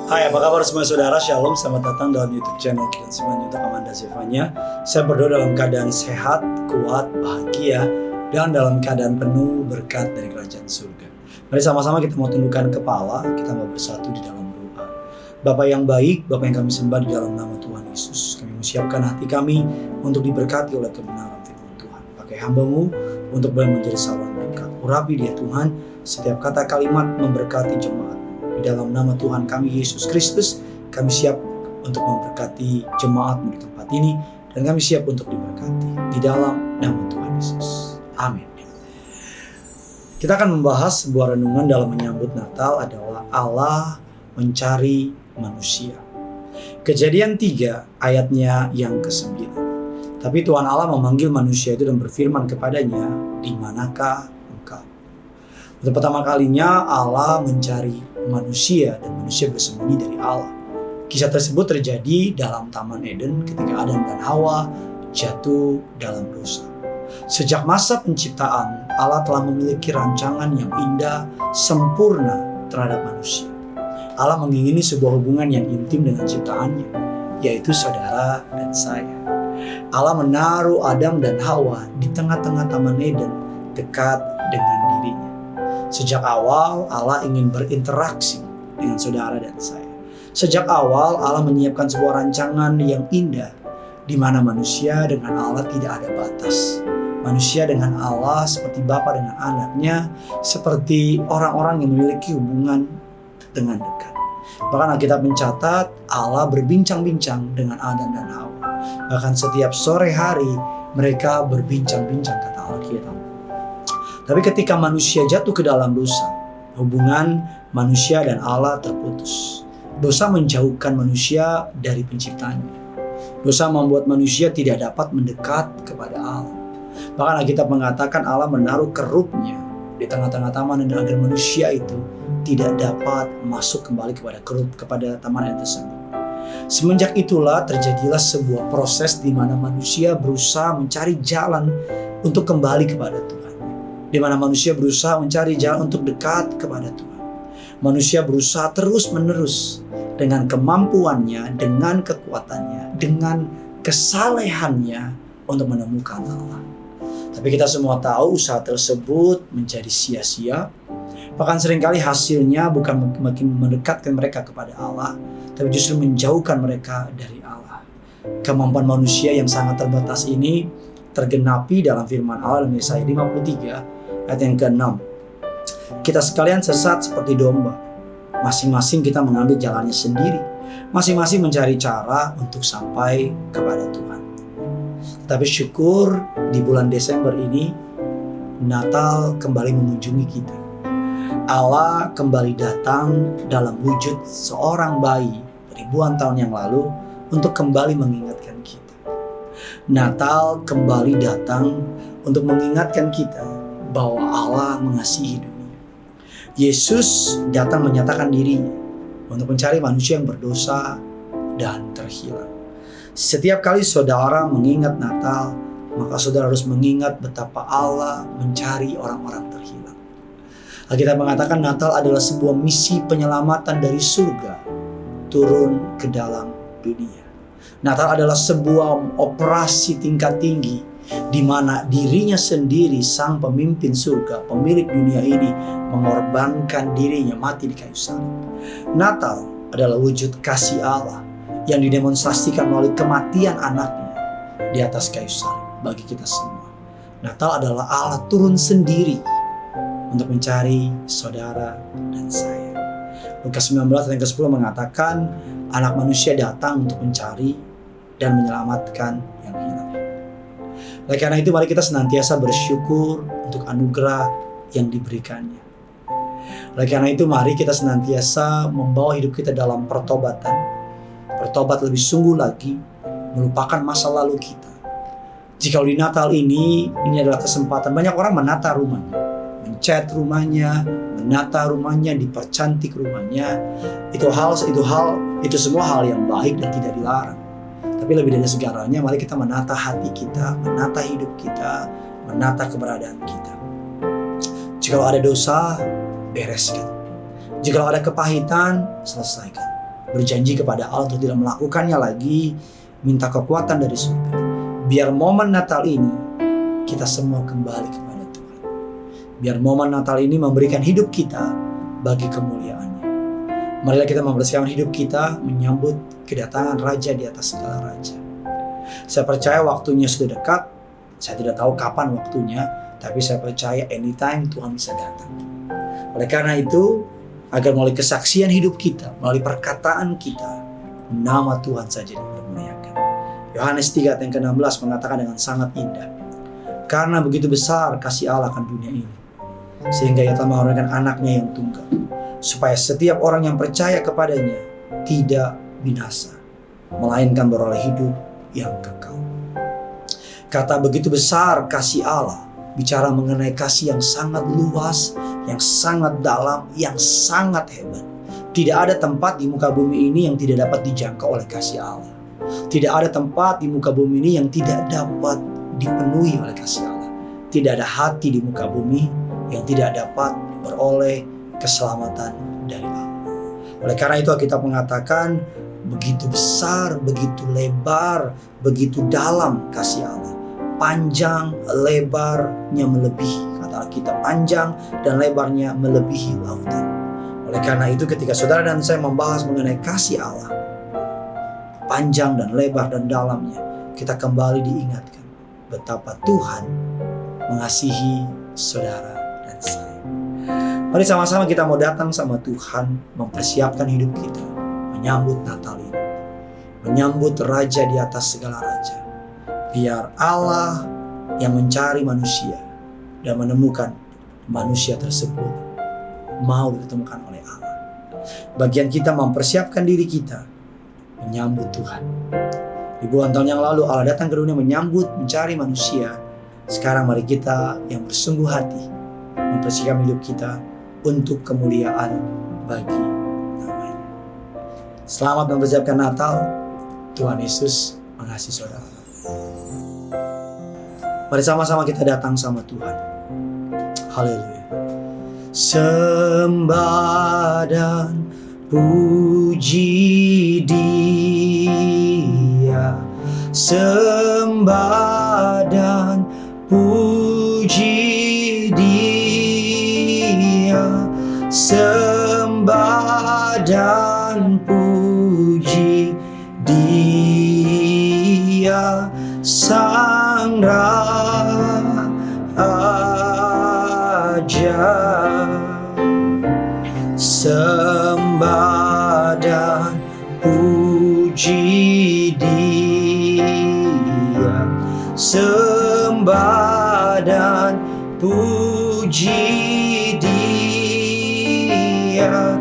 Hai, apa kabar semua saudara? Shalom, selamat datang dalam YouTube channel kita semuanya untuk Amanda Zevanya. Saya berdoa dalam keadaan sehat, kuat, bahagia, dan dalam keadaan penuh berkat dari kerajaan surga. Mari sama-sama kita mau tundukkan kepala, kita mau bersatu di dalam doa. Bapa yang baik, Bapa yang kami sembah di dalam nama Tuhan Yesus. Kami menyiapkan hati kami untuk diberkati oleh kebenaran firman Tuhan. Pakai hamba-Mu untuk boleh menjadi saluran berkat. Urapi dia Tuhan, setiap kata kalimat memberkati jemaat. Di dalam nama Tuhan kami Yesus Kristus, kami siap untuk memberkati jemaat-Mu di tempat ini, dan kami siap untuk diberkati di dalam nama Tuhan Yesus. Amin. Kita akan membahas sebuah renungan dalam menyambut Natal adalah Allah mencari manusia. Kejadian 3 ayatnya yang ke-9. Tapi Tuhan Allah memanggil manusia itu dan berfirman kepadanya, "Di manakah engkau?" Untuk pertama kalinya Allah mencari manusia dan manusia bersembunyi dari Allah. Kisah tersebut terjadi dalam Taman Eden ketika Adam dan Hawa jatuh dalam dosa. Sejak masa penciptaan, Allah telah memiliki rancangan yang indah, sempurna terhadap manusia. Allah mengingini sebuah hubungan yang intim dengan ciptaannya, yaitu saudara dan saya. Allah menaruh Adam dan Hawa di tengah-tengah Taman Eden dekat dengan dirinya. Sejak awal Allah ingin berinteraksi dengan saudara dan saya. Sejak awal Allah menyiapkan sebuah rancangan yang indah di mana manusia dengan Allah tidak ada batas. Manusia dengan Allah seperti bapa dengan anaknya, seperti orang-orang yang memiliki hubungan dengan dekat. Bahkan Alkitab mencatat Allah berbincang-bincang dengan Adam dan Hawa. Bahkan setiap sore hari mereka berbincang-bincang, kata Alkitab. Tapi ketika manusia jatuh ke dalam dosa, hubungan manusia dan Allah terputus. Dosa menjauhkan manusia dari penciptanya. Dosa membuat manusia tidak dapat mendekat kepada Allah. Bahkan Alkitab mengatakan Allah menaruh kerupnya di tengah-tengah taman agar manusia itu tidak dapat masuk kembali kepada taman tersebut. Semenjak itulah terjadilah sebuah proses di mana manusia berusaha mencari jalan untuk kembali kepada Tuhan. Di mana manusia berusaha mencari jalan untuk dekat kepada Tuhan. Manusia berusaha terus-menerus dengan kemampuannya, dengan kekuatannya, dengan kesalehannya untuk menemukan Allah. Tapi kita semua tahu usaha tersebut menjadi sia-sia. Bahkan seringkali hasilnya bukan makin mendekatkan mereka kepada Allah, tapi justru menjauhkan mereka dari Allah. Kemampuan manusia yang sangat terbatas ini tergenapi dalam firman Allah dalam Yesaya 53 ayat yang ke-6. Kita sekalian sesat seperti domba. Masing-masing kita mengambil jalannya sendiri. Masing-masing mencari cara untuk sampai kepada Tuhan. Tapi syukur di bulan Desember ini Natal kembali mengunjungi kita. Allah kembali datang dalam wujud seorang bayi ribuan tahun yang lalu untuk kembali mengingatkan kita. Natal kembali datang untuk mengingatkan kita bahwa Allah mengasihi dunia. Yesus datang menyatakan dirinya untuk mencari manusia yang berdosa dan terhilang. Setiap kali saudara mengingat Natal, maka saudara harus mengingat betapa Allah mencari orang-orang terhilang. Alkitab mengatakan Natal adalah sebuah misi penyelamatan dari surga turun ke dalam dunia. Natal adalah sebuah operasi tingkat tinggi di mana dirinya sendiri sang pemimpin surga, pemilik dunia ini mengorbankan dirinya mati di kayu salib. Natal adalah wujud kasih Allah yang didemonstrasikan melalui kematian anaknya di atas kayu salib bagi kita semua. Natal adalah Allah turun sendiri untuk mencari saudara dan saya. Lukas 19 ayat ke-10 mengatakan anak manusia datang untuk mencari dan menyelamatkan yang hilang. Oleh karena itu mari kita senantiasa bersyukur untuk anugerah yang diberikannya. Oleh karena itu mari kita senantiasa membawa hidup kita dalam pertobatan. Bertobat lebih sungguh lagi, melupakan masa lalu kita. Jika di Natal ini adalah kesempatan, banyak orang menata rumahnya, mencat rumahnya, menata rumahnya, dipercantik rumahnya. Itu semua hal yang baik dan tidak dilarang. Tapi lebih dari segalanya, mari kita menata hati kita, menata hidup kita, menata keberadaan kita. Jika ada dosa, bereskan. Jika ada kepahitan, selesaikan. Berjanji kepada Allah untuk tidak melakukannya lagi. Minta kekuatan dari surga. Biar momen Natal ini kita semua kembali kepada Tuhan. Biar momen Natal ini memberikan hidup kita bagi kemuliaan-Nya. Marilah kita mempersiapkan hidup kita menyambut kedatangan Raja di atas segala raja. Saya percaya waktunya sudah dekat. Saya tidak tahu kapan waktunya, tapi saya percaya anytime Tuhan bisa datang. Oleh karena itu, agar melalui kesaksian hidup kita, melalui perkataan kita, nama Tuhan saja dipermuliakan. Yohanes 3 ayat yang ke-16 mengatakan dengan sangat indah, karena begitu besar kasih Allah akan dunia ini, sehingga Ia telah memberikan anaknya yang tunggal, supaya setiap orang yang percaya kepadanya tidak binasa, melainkan beroleh hidup yang kekal. Kata begitu besar kasih Allah bicara mengenai kasih yang sangat luas, yang sangat dalam, yang sangat hebat. Tidak ada tempat di muka bumi ini yang tidak dapat dijangkau oleh kasih Allah. Tidak ada tempat di muka bumi ini yang tidak dapat dipenuhi oleh kasih Allah. Tidak ada hati di muka bumi yang tidak dapat beroleh keselamatan dari Allah. Oleh karena itu kita mengatakan begitu besar, begitu lebar, begitu dalam kasih Allah. Panjang lebarnya melebihi, kata Alkitab, panjang dan lebarnya melebihi lautan. Oleh karena itu ketika saudara dan saya membahas mengenai kasih Allah, panjang dan lebar dan dalamnya, kita kembali diingatkan betapa Tuhan mengasihi saudara dan saya. Mari sama-sama kita mau datang sama Tuhan, mempersiapkan hidup kita, menyambut Natal ini, menyambut Raja di atas segala raja. Biar Allah yang mencari manusia dan menemukan manusia tersebut mau ditemukan oleh Allah. Bagian kita mempersiapkan diri kita menyambut Tuhan. Ribuan tahun yang lalu Allah datang ke dunia menyambut, mencari manusia. Sekarang mari kita yang bersungguh hati mempersiapkan hidup kita untuk kemuliaan bagi namanya. Selamat mempersiapkan Natal. Tuhan Yesus mengasihi saudara. Mari sama-sama kita datang sama Tuhan. Haleluya. Sembah dan puji Dia, sembah dan puji Dia, sembah dan puji Dia, Sang Raja. Sembah dan puji Dia, sembah dan puji Dia,